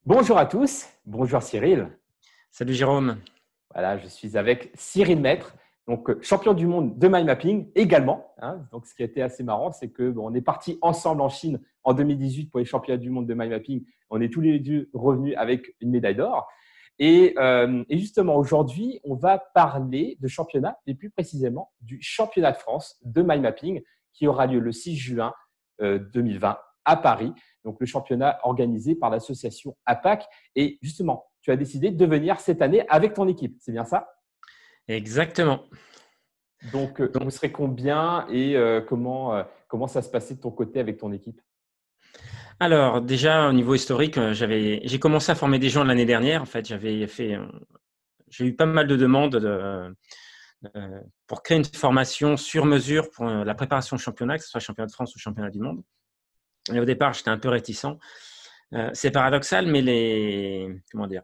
Bonjour à tous, bonjour Cyril. Salut Jérôme. Voilà, je suis avec Cyril Maître, donc champion du monde de mind mapping également. Donc, ce qui a été assez marrant, c'est que on est parti ensemble en Chine en 2018 pour les championnats du monde de mind mapping. On est tous les deux revenus avec une médaille d'or. Et justement, aujourd'hui, on va parler de championnat, et plus précisément du championnat de France de mind mapping qui aura lieu le 6 juin 2020 à Paris. Donc, le championnat organisé par l'association APAC. Et justement, tu as décidé de venir cette année avec ton équipe. C'est bien ça? Exactement. Donc, vous serez combien et comment ça se passait de ton côté avec ton équipe? Alors, déjà, au niveau historique, j'ai commencé à former des gens l'année dernière. En fait, j'ai eu pas mal de demandes pour créer une formation sur mesure pour la préparation au championnat, que ce soit championnat de France ou championnat du monde. Et au départ, j'étais un peu réticent. C'est paradoxal, mais comment dire,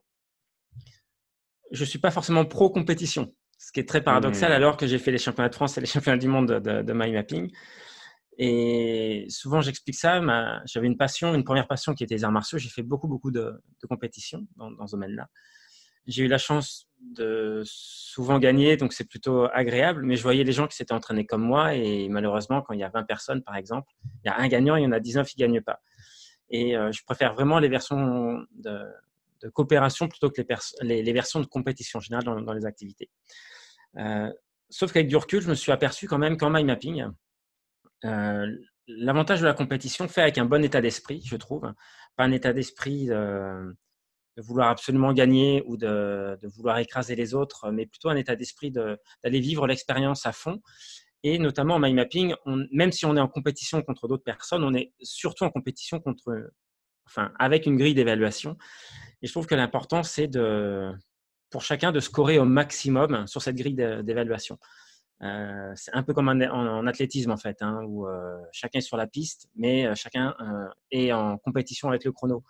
je suis pas forcément pro compétition, ce qui est très paradoxal alors que j'ai fait les championnats de France et les championnats du monde de mind mapping. Et souvent, j'explique ça. J'avais une première passion qui était les arts martiaux. J'ai fait beaucoup de compétitions dans ce domaine-là. J'ai eu la chance de souvent gagner, donc c'est plutôt agréable. Mais je voyais les gens qui s'étaient entraînés comme moi. Et malheureusement, quand il y a 20 personnes, par exemple, il y a un gagnant, il y en a 19 qui ne gagnent pas. Et je préfère vraiment les versions de coopération plutôt que les versions de compétition en général dans les activités. Sauf qu'avec du recul, je me suis aperçu quand même qu'en mind mapping, l'avantage de la compétition fait avec un bon état d'esprit, je trouve. Pas un état d'esprit de vouloir absolument gagner ou de vouloir écraser les autres, mais plutôt un état d'esprit d'aller vivre l'expérience à fond. Et notamment en mind mapping, même si on est en compétition contre d'autres personnes, on est surtout en compétition avec une grille d'évaluation. Et je trouve que l'important, c'est pour chacun de scorer au maximum sur cette grille d'évaluation. C'est un peu comme en athlétisme en fait, où chacun est sur la piste, mais chacun est en compétition avec le chrono.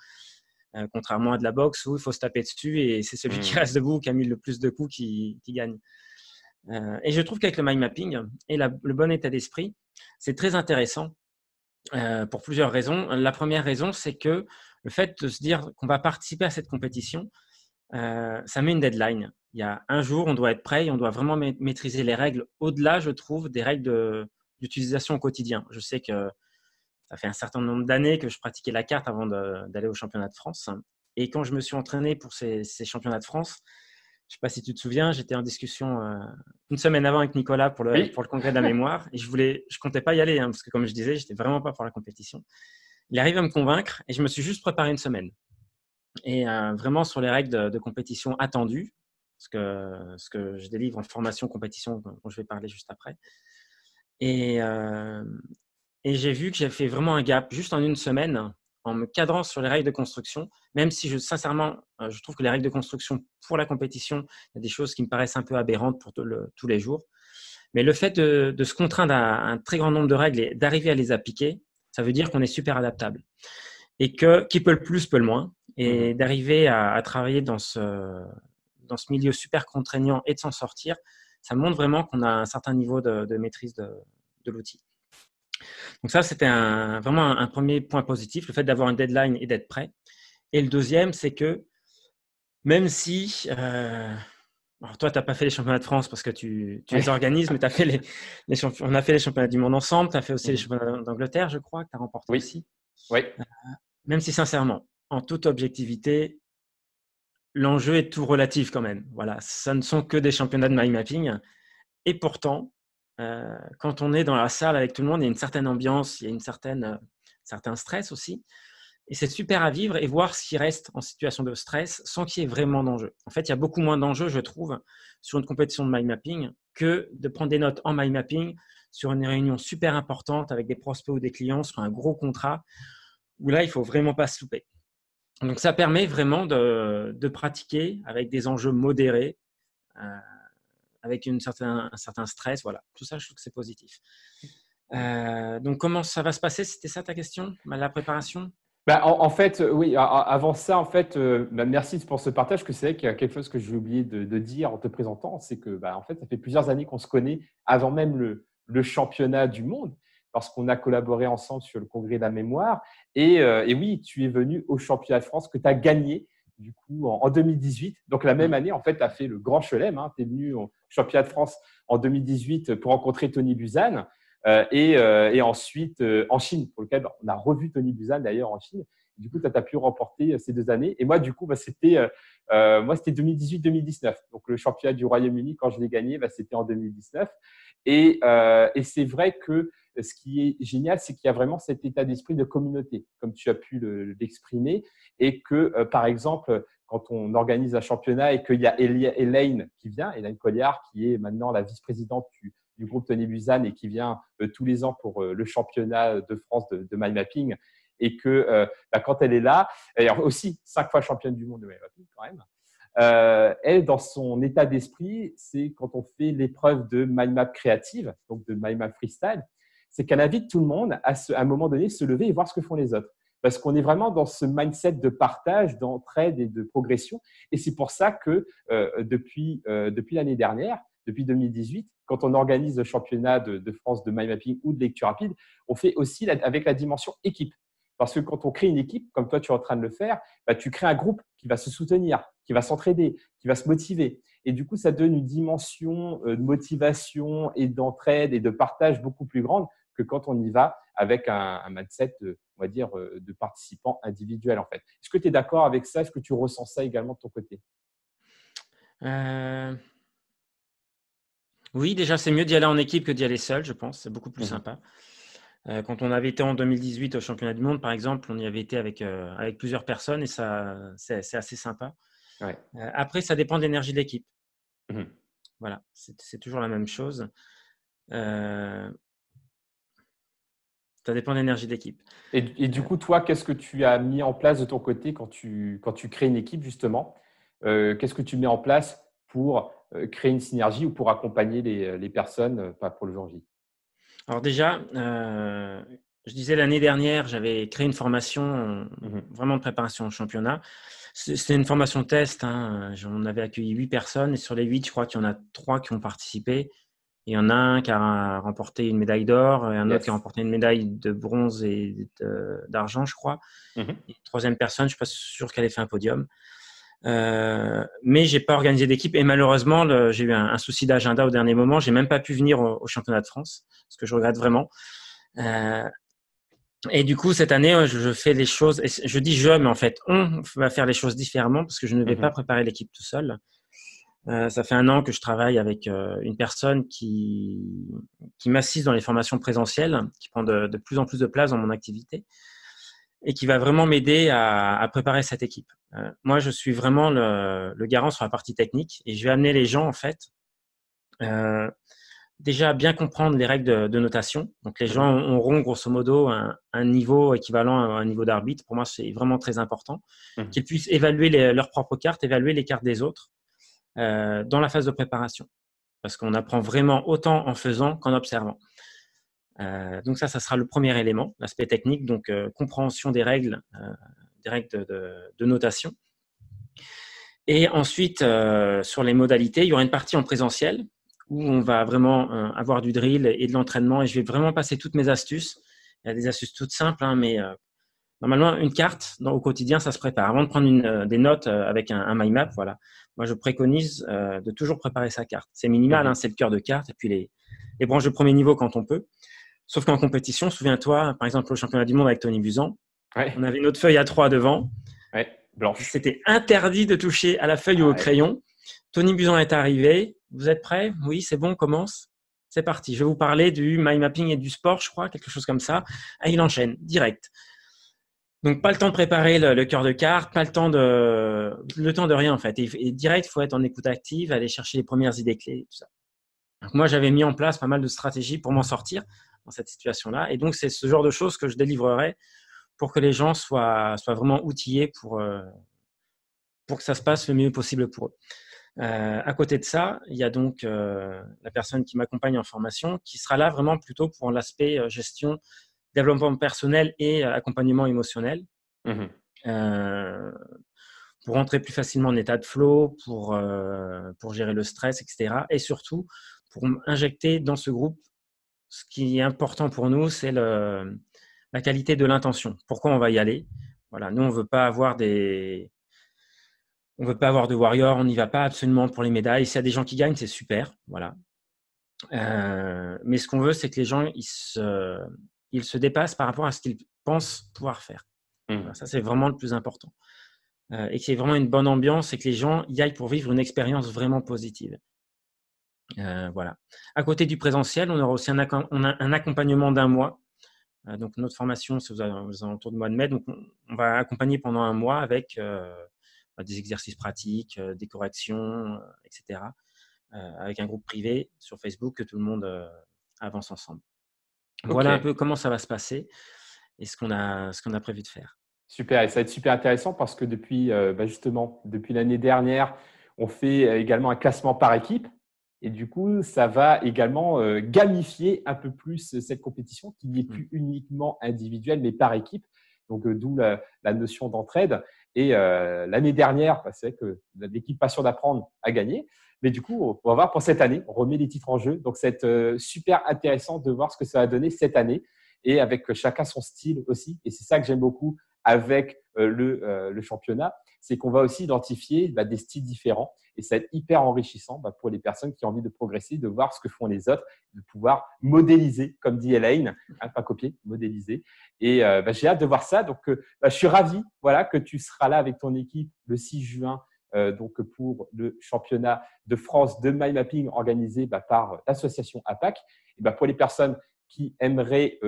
Contrairement à de la boxe où il faut se taper dessus et c'est celui qui reste debout, qui a mis le plus de coups qui gagne. Et je trouve qu'avec le mind mapping et le bon état d'esprit, c'est très intéressant pour plusieurs raisons. La première raison, c'est que le fait de se dire qu'on va participer à cette compétition, ça met une deadline. Il y a un jour, on doit être prêt et on doit vraiment maîtriser les règles au-delà, je trouve, des règles d'utilisation au quotidien. Je sais que ça fait un certain nombre d'années que je pratiquais la carte avant d'aller au championnat de France. Et quand je me suis entraîné pour ces championnats de France, je ne sais pas si tu te souviens, j'étais en discussion une semaine avant avec Nicolas pour le congrès de la mémoire. Et je comptais pas y aller, parce que comme je disais, j'étais vraiment pas pour la compétition. Il arrive à me convaincre et je me suis juste préparé une semaine. Et vraiment sur les règles de compétition attendues, ce que je délivre en formation compétition dont je vais parler juste après. Et j'ai vu que j'ai fait vraiment un gap juste en une semaine en me cadrant sur les règles de construction, même si sincèrement, je trouve que les règles de construction pour la compétition, il y a des choses qui me paraissent un peu aberrantes pour tous les jours. Mais le fait de se contraindre à un très grand nombre de règles et d'arriver à les appliquer, ça veut dire qu'on est super adaptable. Et qui peut le plus, peut le moins. Et d'arriver à travailler dans ce milieu super contraignant et de s'en sortir, ça montre vraiment qu'on a un certain niveau de maîtrise de l'outil. Donc ça, c'était vraiment un premier point positif, le fait d'avoir une deadline et d'être prêt. Et le deuxième, c'est que même si… alors toi, tu n'as pas fait les championnats de France parce que tu les organises, mais on a fait les championnats du monde ensemble, tu as fait aussi les championnats d'Angleterre, je crois, que tu as remporté aussi. Oui. Même si sincèrement, en toute objectivité, l'enjeu est tout relatif quand même. Voilà, ça ne sont que des championnats de mind mapping. Et pourtant, quand on est dans la salle avec tout le monde, il y a une certaine ambiance, il y a certain stress aussi. Et c'est super à vivre et voir ce qui reste en situation de stress sans qu'il y ait vraiment d'enjeu. En fait, il y a beaucoup moins d'enjeux, je trouve, sur une compétition de mind mapping que de prendre des notes en mind mapping sur une réunion super importante avec des prospects ou des clients sur un gros contrat où là, il ne faut vraiment pas se louper. Donc, ça permet vraiment de pratiquer avec des enjeux modérés, avec un certain stress. Voilà, tout ça, je trouve que c'est positif. Donc, comment ça va se passer? C'était ça ta question, la préparation? En fait, oui, avant ça, en fait, merci pour ce partage, que c'est vrai qu'il y a quelque chose que j'ai oublié de dire en te présentant, c'est que en fait, ça fait plusieurs années qu'on se connaît avant même le championnat du monde. lorsqu'on a collaboré ensemble sur le congrès de la mémoire. Et oui, tu es venu au championnat de France que tu as gagné du coup en 2018. Donc la même année, en fait, tu as fait le Grand Chelem. Hein. Tu es venu au championnat de France en 2018 pour rencontrer Tony Buzan. Et ensuite en Chine, pour lequel on a revu Tony Buzan d'ailleurs en Chine. Du coup, tu as pu remporter ces 2 années. Et moi, du coup, c'était 2018-2019. Donc, le championnat du Royaume-Uni, quand je l'ai gagné, c'était en 2019. Et c'est vrai que ce qui est génial, c'est qu'il y a vraiment cet état d'esprit de communauté, comme tu as pu l'exprimer. Et que, par exemple, quand on organise un championnat et qu'il y a Elaine qui vient, Elaine Colliard, qui est maintenant la vice-présidente du groupe Tony Buzan et qui vient tous les ans pour le championnat de France de mind mapping, et que quand elle est là, et aussi 5 fois championne du monde de mind mapping quand même, elle, dans son état d'esprit, c'est quand on fait l'épreuve de mind map créative, donc de mind map freestyle, c'est qu'elle invite tout le monde à un moment donné se lever et voir ce que font les autres. Parce qu'on est vraiment dans ce mindset de partage, d'entraide et de progression. Et c'est pour ça que depuis l'année dernière, depuis 2018, quand on organise le championnat de France de mind mapping ou de lecture rapide, on fait aussi avec la dimension équipe. Parce que quand on crée une équipe, comme toi tu es en train de le faire, tu crées un groupe qui va se soutenir, qui va s'entraider, qui va se motiver. Et du coup, ça donne une dimension de motivation et d'entraide et de partage beaucoup plus grande que quand on y va avec un mindset, on va dire, de participants individuels en fait. Est-ce que tu es d'accord avec ça? Est-ce que tu ressens ça également de ton côté? Oui, déjà, c'est mieux d'y aller en équipe que d'y aller seul, je pense. C'est beaucoup plus sympa. Quand on avait été en 2018 au championnat du monde, par exemple, on y avait été avec plusieurs personnes et ça, c'est assez sympa. Ouais. Après, ça dépend de l'énergie de l'équipe. Mmh. Voilà, c'est toujours la même chose. Ça dépend de l'énergie de l'équipe. Et du coup, toi, qu'est-ce que tu as mis en place de ton côté quand tu crées une équipe, justement? Qu'est-ce que tu mets en place pour créer une synergie ou pour accompagner les personnes, pas pour le jour J? Alors déjà, je disais l'année dernière, j'avais créé une formation vraiment de préparation au championnat. C'était une formation test. Hein. On avait accueilli 8 personnes et sur les 8, je crois qu'il y en a 3 qui ont participé. Il y en a un qui a remporté une médaille d'or et un autre qui a remporté une médaille de bronze et d'argent, je crois. Et une troisième personne, je ne suis pas sûr qu'elle ait fait un podium. Mais j'ai pas organisé d'équipe et malheureusement, j'ai eu un souci d'agenda au dernier moment. J'ai même pas pu venir au championnat de France, ce que je regrette vraiment. Et du coup, cette année, je fais les choses. Et je dis je, mais en fait, on va faire les choses différemment parce que je ne vais pas préparer l'équipe tout seul. Ça fait 1 an que je travaille avec une personne qui m'assiste dans les formations présentielles, qui prend de plus en plus de place dans mon activité et qui va vraiment m'aider à préparer cette équipe. Moi, je suis vraiment le garant sur la partie technique et je vais amener les gens, en fait, déjà à bien comprendre les règles de notation. Donc, les gens auront grosso modo un niveau équivalent à un niveau d'arbitre. Pour moi, c'est vraiment très important qu'ils puissent évaluer leurs propres cartes, évaluer les cartes des autres dans la phase de préparation. Parce qu'on apprend vraiment autant en faisant qu'en observant. Donc ça sera le premier élément, l'aspect technique, donc compréhension des règles de notation. Et ensuite, sur les modalités, il y aura une partie en présentiel où on va vraiment avoir du drill et de l'entraînement et je vais vraiment passer toutes mes astuces. Il y a des astuces toutes simples, hein, mais normalement, une carte au quotidien, ça se prépare. Avant de prendre des notes avec un mind map, voilà. Moi, je préconise de toujours préparer sa carte. C'est minimal, hein, c'est le cœur de carte et puis les branches de premier niveau quand on peut. Sauf qu'en compétition, souviens-toi, par exemple, au championnat du monde avec Tony Buzan, on avait notre feuille A3 devant. Blanche. C'était interdit de toucher à la feuille ou au crayon. Tony Buzan est arrivé. Vous êtes prêts? Oui, c'est bon, on commence. C'est parti. Je vais vous parler du mind mapping et du sport, je crois, quelque chose comme ça. Et il enchaîne, direct. Donc, pas le temps de préparer le cœur de carte, pas le temps de rien, en fait. Et direct, il faut être en écoute active, aller chercher les premières idées clés, tout ça. Donc, moi, j'avais mis en place pas mal de stratégies pour m'en sortir dans cette situation-là. Et donc, c'est ce genre de choses que je délivrerai pour que les gens soient vraiment outillés pour que ça se passe le mieux possible pour eux. À côté de ça, il y a donc la personne qui m'accompagne en formation qui sera là vraiment plutôt pour l'aspect gestion, développement personnel et accompagnement émotionnel. Pour rentrer plus facilement en état de flow, pour gérer le stress, etc. Et surtout, pour injecter dans ce groupe ce qui est important pour nous, c'est la qualité de l'intention. Pourquoi on va y aller? Voilà, nous, on veut pas avoir de warriors, on n'y va pas absolument pour les médailles. S'il y a des gens qui gagnent, c'est super. Voilà. Mais ce qu'on veut, c'est que les gens ils se dépassent par rapport à ce qu'ils pensent pouvoir faire. Voilà, ça, c'est vraiment le plus important. Et qu'il y ait vraiment une bonne ambiance et que les gens y aillent pour vivre une expérience vraiment positive. Voilà. À côté du présentiel, on aura aussi un accompagnement d'1 mois. Donc, notre formation, c'est aux alentours du mois de mai. Donc, on va accompagner pendant 1 mois avec des exercices pratiques, des corrections, etc. Avec un groupe privé sur Facebook que tout le monde avance ensemble. Voilà un peu comment ça va se passer et ce qu'on a prévu de faire. Super, et ça va être super intéressant parce que depuis l'année dernière, on fait également un classement par équipe. Et du coup, ça va également gamifier un peu plus cette compétition qui n'est plus uniquement individuelle, mais par équipe. Donc, d'où la notion d'entraide. Et l'année dernière, c'est vrai que l'équipe Passion d'apprendre a gagné. Mais du coup, on va voir pour cette année, on remet les titres en jeu. Donc, c'est super intéressant de voir ce que ça va donner cette année et avec chacun son style aussi. Et c'est ça que j'aime beaucoup avec le championnat, c'est qu'on va aussi identifier des styles différents et ça va être hyper enrichissant pour les personnes qui ont envie de progresser, de voir ce que font les autres, de pouvoir modéliser, comme dit Elaine, pas copier, modéliser. Et j'ai hâte de voir ça. Donc, je suis ravi que tu seras là avec ton équipe le 6 juin donc pour le championnat de France de mind mapping organisé par l'association APAC. Et pour les personnes qui aimeraient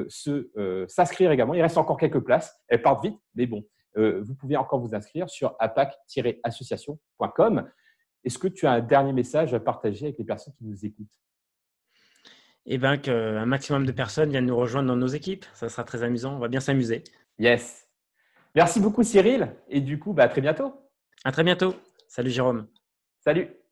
s'inscrire également. Il reste encore quelques places. Elles partent vite, mais bon, vous pouvez encore vous inscrire sur apac-association.com. Est-ce que tu as un dernier message à partager avec les personnes qui nous écoutent? Eh bien, qu'un maximum de personnes viennent nous rejoindre dans nos équipes. Ça sera très amusant. On va bien s'amuser. Yes. Merci beaucoup, Cyril. Et du coup, à très bientôt. À très bientôt. Salut, Jérôme. Salut.